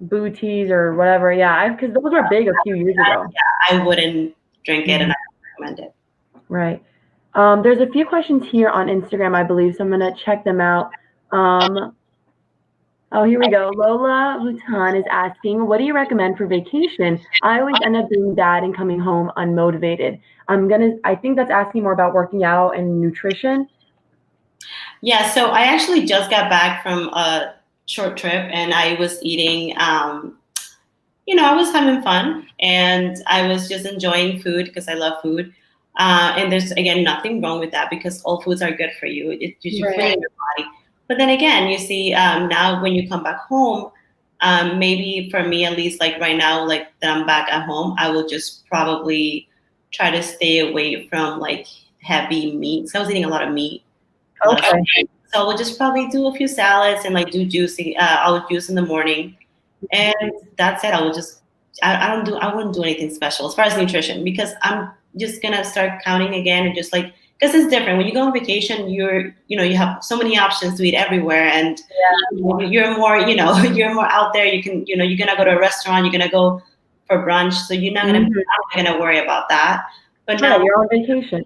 boo teas or whatever. Yeah, because those were big a few years ago. Yeah, I wouldn't drink it and I don't recommend it. Right. There's a few questions here on Instagram, I believe, so I'm going to check them out. Here we go. Lola Lutan is asking, what do you recommend for vacation? I always end up being bad and coming home unmotivated. I think that's asking more about working out and nutrition. Yeah, so I actually just got back from a short trip and I was eating, I was having fun and I was just enjoying food because I love food. And there's, again, nothing wrong with that because all foods are good for you. You're feeding your body. But then again, you see, now when you come back home, maybe for me, at least right now, that I'm back at home, I will just probably try to stay away from heavy meat. So I was eating a lot of meat. Okay. So I will just probably do a few salads and do juicing. I would juice in the morning, and that's it. I wouldn't do anything special as far as nutrition because I'm just gonna start counting again and just because it's different when you go on vacation. You have so many options to eat everywhere, and you're more you're more out there. You can you're gonna go to a restaurant. You're gonna go for brunch, so you're not gonna worry about that. But now you're on vacation.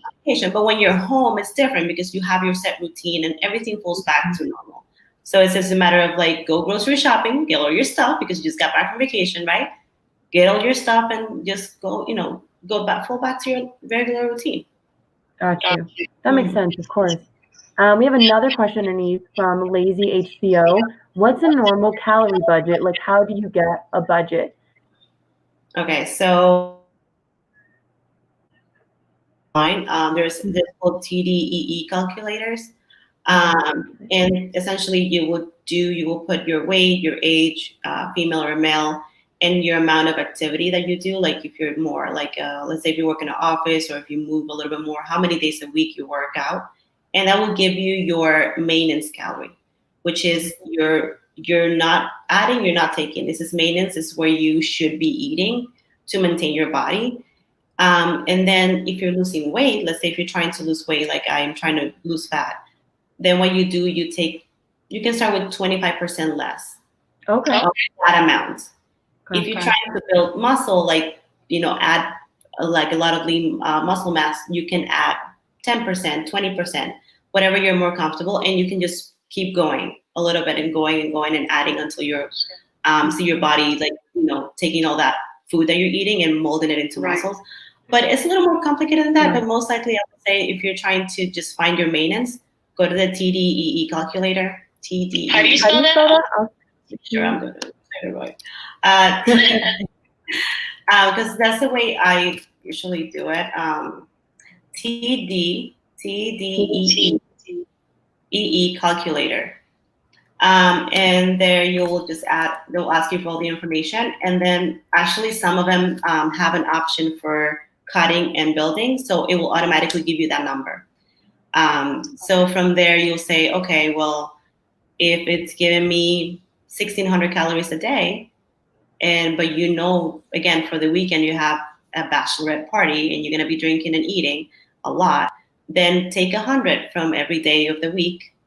But when you're home, it's different because you have your set routine and everything falls back to normal. So it's just a matter of go grocery shopping, get all your stuff because you just got back from vacation, right? Get all your stuff and just go fall back to your regular routine. Got you. That makes sense, of course. We have another question underneath from Lazy HCO. What's a normal calorie budget? How do you get a budget? Okay, so there's called TDEE calculators, and essentially you will put your weight, your age, female or male, and your amount of activity that you do. If you're more let's say if you work in an office or if you move a little bit more, how many days a week you work out, and that will give you your maintenance calorie, which is you're not adding, you're not taking. This is maintenance. This is where you should be eating to maintain your body. And then if you're losing weight, let's say if you're trying to lose weight, like I'm trying to lose fat, then what you do, you can start with 25% less. Okay. Of that amount. Okay. If you're trying to build muscle, like, add like a lot of lean muscle mass, you can add 10%, 20%, whatever you're more comfortable. And you can just keep going a little bit and going and adding until you're, see your body, like, taking all that food that you're eating and molding it into muscles. But it's a little more complicated than that. But most likely, I would say if you're trying to just find your maintenance, go to the TDEE calculator. TDEE. How do you spell that? Sure, I'm going to say it right. Because that's the way I usually do it. TDEE calculator. And there you will just they'll ask you for all the information. And then actually some of them have an option for cutting and building. So it will automatically give you that number. So from there, you'll say, okay, well, if it's giving me 1,600 calories a day, but again, for the weekend, you have a bachelorette party and you're going to be drinking and eating a lot, then take 100 from every day of the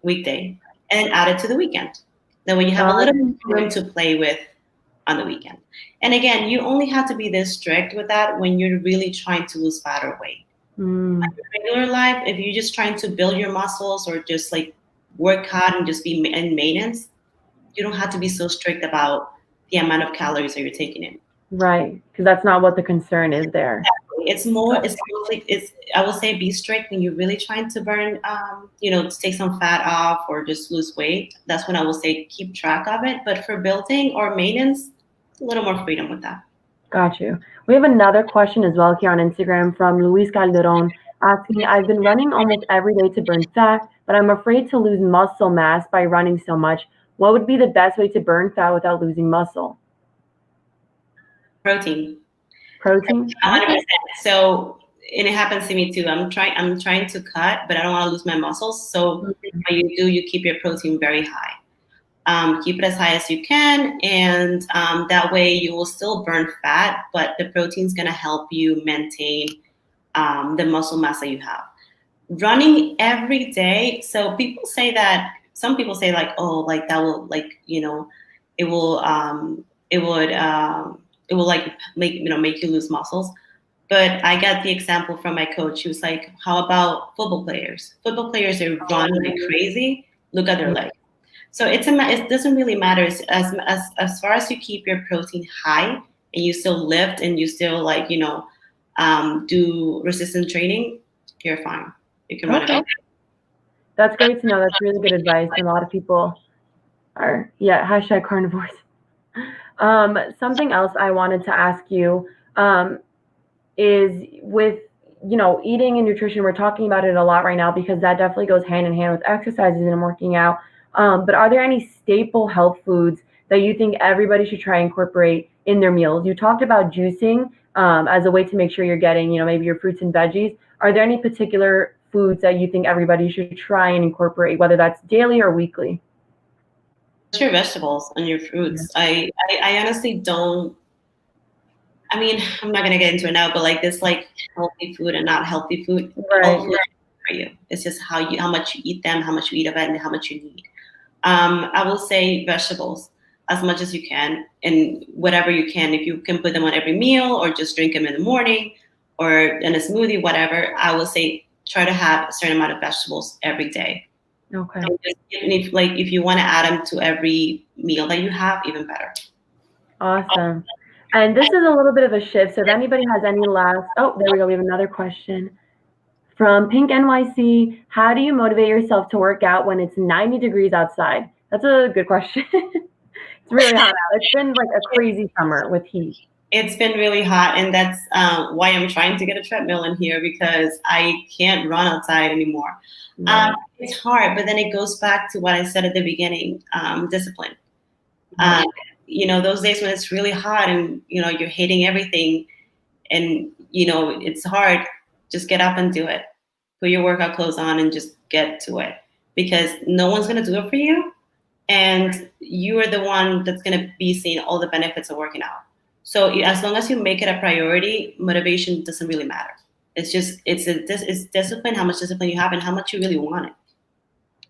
weekday, and add it to the weekend. That way you have a little bit of room to play with on the weekend. And again, you only have to be this strict with that when you're really trying to lose fat or weight. In regular life, if you're just trying to build your muscles or just like work hard and just be in maintenance, you don't have to be so strict about the amount of calories that you're taking in. Right, because that's not what the concern is there. Exactly. I will say be strict when you're really trying to burn, to take some fat off or just lose weight. That's when I will say keep track of it. But for building or maintenance, a little more freedom with that. Got you. We have another question as well here on Instagram from Luis Calderon asking, I've been running almost every day to burn fat, but I'm afraid to lose muscle mass by running so much. What would be the best way to burn fat without losing muscle? Protein. 100%. So, and it happens to me too. I'm trying to cut, but I don't want to lose my muscles. So what you do, you keep your protein very high. Keep it as high as you can, and that way you will still burn fat, but the protein is going to help you maintain the muscle mass that you have. Running every day. So some people say like, oh, like that will it will like make you lose muscles. But I got the example from my coach. He was like, how about football players? Football players, they run like crazy. Look at their legs. So it doesn't really matter as far as you keep your protein high and you still lift and you still do resistance training, you're fine. You can run it. That's great to know. That's really good advice. A lot of people are #carnivores. Something else I wanted to ask you is with eating and nutrition. We're talking about it a lot right now because that definitely goes hand in hand with exercises and working out. But are there any staple health foods that you think everybody should try and incorporate in their meals? You talked about juicing as a way to make sure you're getting, maybe your fruits and veggies. Are there any particular foods that you think everybody should try and incorporate, whether that's daily or weekly? Your vegetables and your fruits. I honestly don't. I mean, I'm not gonna get into it now, but like this, like healthy food and not healthy food. Right. All food for you. It's just how much you eat them, how much you eat of it, and how much you need. I will say vegetables as much as you can, and whatever you can. If you can put them on every meal, or just drink them in the morning, or in a smoothie, whatever. I will say try to have a certain amount of vegetables every day. Okay. And if you want to add them to every meal that you have, even better. Awesome. And this is a little bit of a shift. So if anybody has any there we go. We have another question from Pink NYC. How do you motivate yourself to work out when it's 90 degrees outside? That's a good question. It's really hot out. It's been like a crazy summer with heat. It's been really hot, and that's why I'm trying to get a treadmill in here because I can't run outside anymore. Right. It's hard, but then it goes back to what I said at the beginning, discipline. Right. Those days when it's really hot and, you're hating everything and, it's hard, just get up and do it. Put your workout clothes on and just get to it because no one's going to do it for you. and you are the one that's going to be seeing all the benefits of working out. So as long as you make it a priority, motivation doesn't really matter. It's just it's discipline, how much discipline you have, and how much you really want it.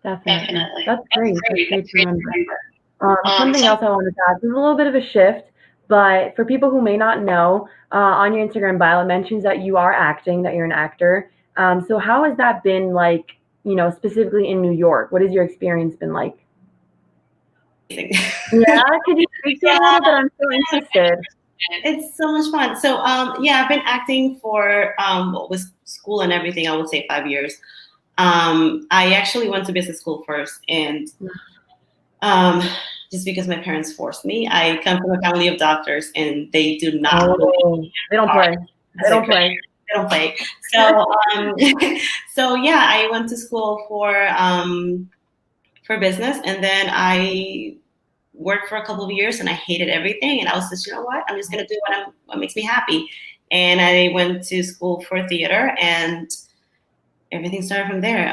Definitely. That's great. That's great to remember. Something else I wanted to ask is a little bit of a shift, but for people who may not know, on your Instagram bio, it mentions that you are acting, that you're an actor. So how has that been like, you know, specifically in New York? What has your experience been like? Yeah, could you speak to it a little bit? I'm so interested. It's so much fun. So yeah, I've been acting for with school and everything, I would say 5 years. I actually went to business school first, and just because my parents forced me. I come from a family of doctors, and they do not. They don't play. They don't play. They don't play. So so yeah, I went to school for business, and then I worked for a couple of years, and I hated everything. And I was just, you know what? I'm just gonna do what makes me happy. And I went to school for theater, and everything started from there.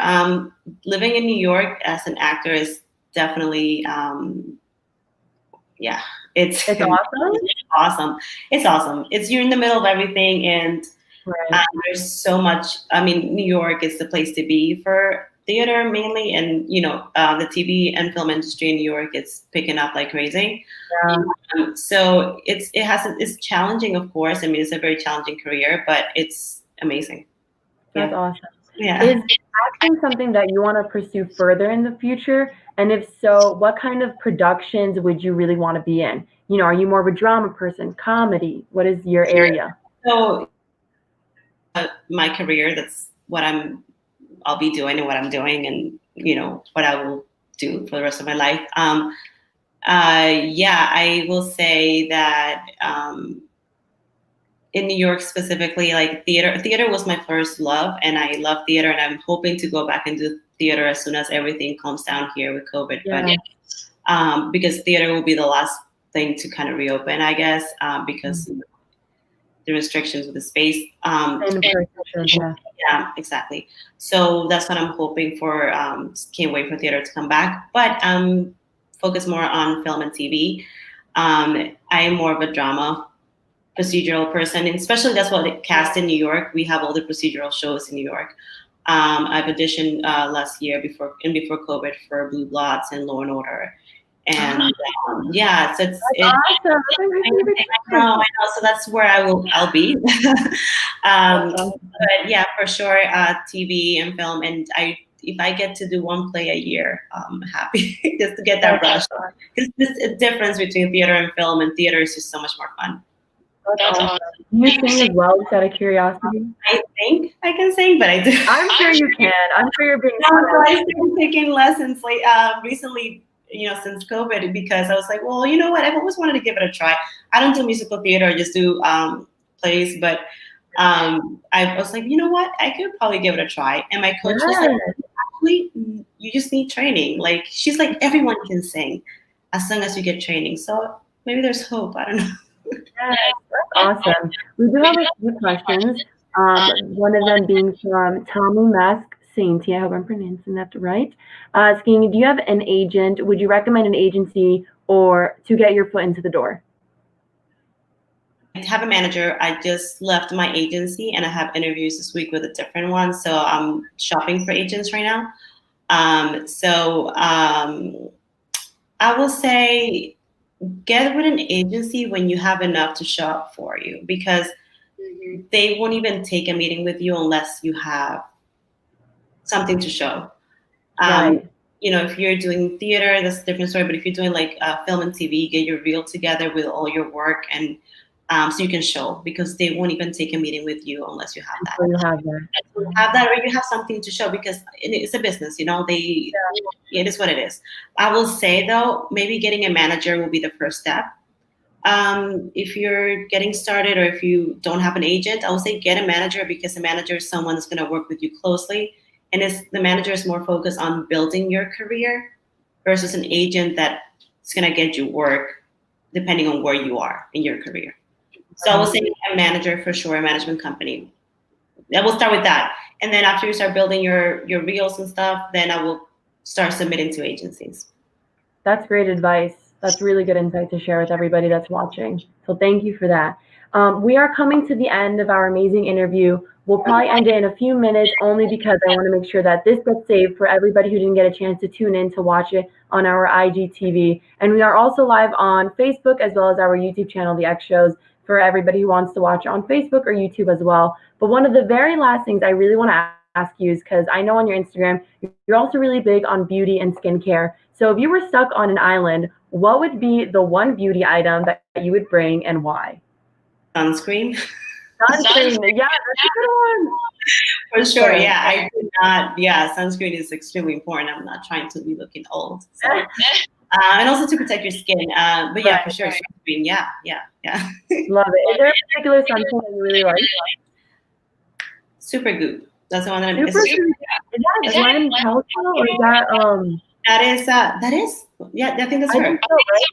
Living in New York as an actor is definitely, yeah, it's awesome. It's awesome. It's awesome. It's you're in the middle of everything, and there's so much. I mean, New York is the place to be for theater mainly, and you know, the TV and film industry in New York is picking up like crazy. So it's challenging, of course. I mean, it's a very challenging career, but it's amazing. That's awesome. Yeah. Is acting something that you want to pursue further in the future? And if so, what kind of productions would you really want to be in? You know, are you more of a drama person, comedy? What is your area? So my career, that's what I'll be doing and what I'm doing, and you know what I will do for the rest of my life. Yeah, I will say that in New York specifically, like theater was my first love, and I love theater, and I'm hoping to go back and do theater as soon as everything calms down here with COVID. Yeah. But because theater will be the last thing to kind of reopen, I guess, because the restrictions with the space. Yeah, exactly. So that's what I'm hoping for. Can't wait for theater to come back, but focus more on film and TV. I am more of a drama procedural person, and especially that's what it cast in New York. We have all the procedural shows in New York. I've auditioned last year before COVID for Blue Bloods and Law and Order, and yeah, so it's awesome. I know. So that's where I'll be. But yeah, for sure, TV and film, and if I get to do one play a year, I'm happy just to get that rush. Because there's a difference between theater and film, and theater is just so much more fun. That's awesome. You sing as well, just out of curiosity? I think I can sing, but I do. I'm sure you can. I'm sure you're being I've been taking lessons like recently, you know, since COVID, because I was like, well, you know what? I've always wanted to give it a try. I don't do musical theater, I just do plays, but I was like, you know what? I could probably give it a try. And my coach was like, actually, you just need training. Like, she's like, everyone can sing as long as you get training. So maybe there's hope. I don't know. Yes, that's awesome. We do have a few questions. One of them being from Tommy Mask Sainty. I hope I'm pronouncing that right. Asking, do you have an agent? Would you recommend an agency or to get your foot into the door? I have a manager. I just left my agency, and I have interviews this week with a different one. So I'm shopping for agents right now. I will say, get with an agency when you have enough to shop for you, because they won't even take a meeting with you unless you have something to show. You know, if you're doing theater, that's a different story. But if you're doing like film and TV, get your reel together with all your work, and so you can show, because they won't even take a meeting with you unless you have that. You have that. You have that, or you have something to show, because it's a business, you know, it is what it is. I will say though, maybe getting a manager will be the first step. If you're getting started, or if you don't have an agent, I will say get a manager, because a manager is someone that's going to work with you closely. And the manager is more focused on building your career versus an agent that's going to get you work depending on where you are in your career. So I will say a manager for sure, a management company. I will start with that. And then after you start building your reels and stuff, then I will start submitting to agencies. That's great advice. That's really good insight to share with everybody that's watching. So thank you for that. We are coming to the end of our amazing interview. We'll probably end it in a few minutes only because I want to make sure that this gets saved for everybody who didn't get a chance to tune in to watch it on our IGTV. And we are also live on Facebook as well as our YouTube channel, The X Shows, for everybody who wants to watch on Facebook or YouTube as well. But one of the very last things I really want to ask you is, because I know on your Instagram, you're also really big on beauty and skincare. So if you were stuck on an island, what would be the one beauty item that you would bring and why? Sunscreen. Sunscreen. Yeah, that's a good one. For sure. Yeah, I do not. Yeah, sunscreen is extremely important. I'm not trying to be looking old. So. And also to protect your skin. But yeah, for sure, sunscreen. Yeah. Love it. Is there a particular sunscreen that you really like? Super Goop. That's the one that I'm. Is that Gwyneth Paltrow or is that That is. Yeah, I think that's her. Think so, right?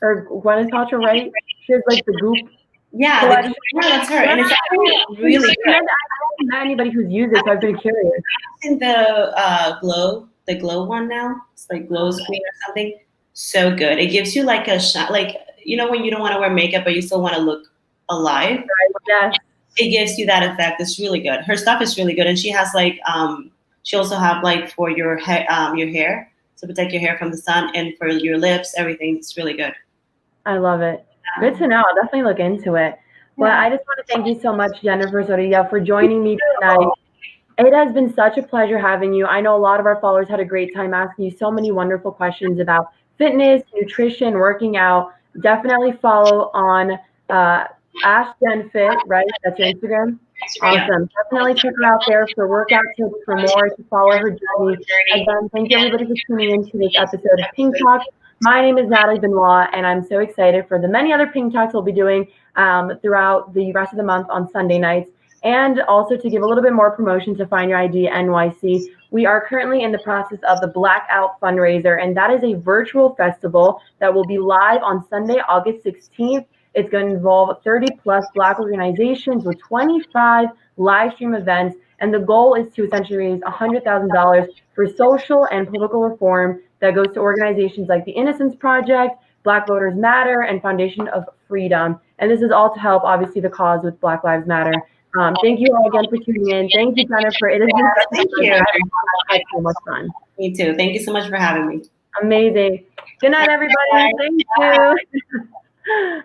Or Gwyneth Paltrow, right? She has like the Goop. Yeah, that's her. And it's actually really good. I haven't met anybody who's used it, so I've been curious. In the glow one now. It's like glow screen or something. So good. It gives you like a shot, like, you know, when you don't want to wear makeup but you still want to look alive. Right. Yes. It gives you that effect. It's really good. Her stuff is really good, and she has like she also have like for your hair to protect your hair from the sun, and for your lips, everything. It's really good. I love it. Good to know. I'll definitely look into it. But I just want to thank you so much, Jenyffer Zorrilla, for joining me tonight. It has been such a pleasure having you. I know a lot of our followers had a great time asking you so many wonderful questions about fitness, nutrition, working out. Definitely follow on @AskJenFit, right? That's your Instagram? Awesome. Definitely check her out there for workout tips, for more, to follow her journey. Again, thank you everybody for tuning into this episode of Pink Talks. My name is Natalie Benoit, and I'm so excited for the many other Pink Talks we'll be doing throughout the rest of the month on Sunday nights. And also to give a little bit more promotion to Find Your ID NYC, we are currently in the process of the Blackout fundraiser, and that is a virtual festival that will be live on Sunday, August 16th. It's going to involve 30 plus Black organizations with 25 live stream events. And the goal is to essentially raise $100,000 for social and political reform that goes to organizations like the Innocence Project, Black Voters Matter, and Foundation of Freedom. And this is all to help, obviously, the cause with Black Lives Matter. Thank you all again for tuning in. Thank you, Jenyffer. It has been such a pleasure. I had so much fun. Me too. Thank you so much for having me. Amazing. Good night, everybody. Thank you.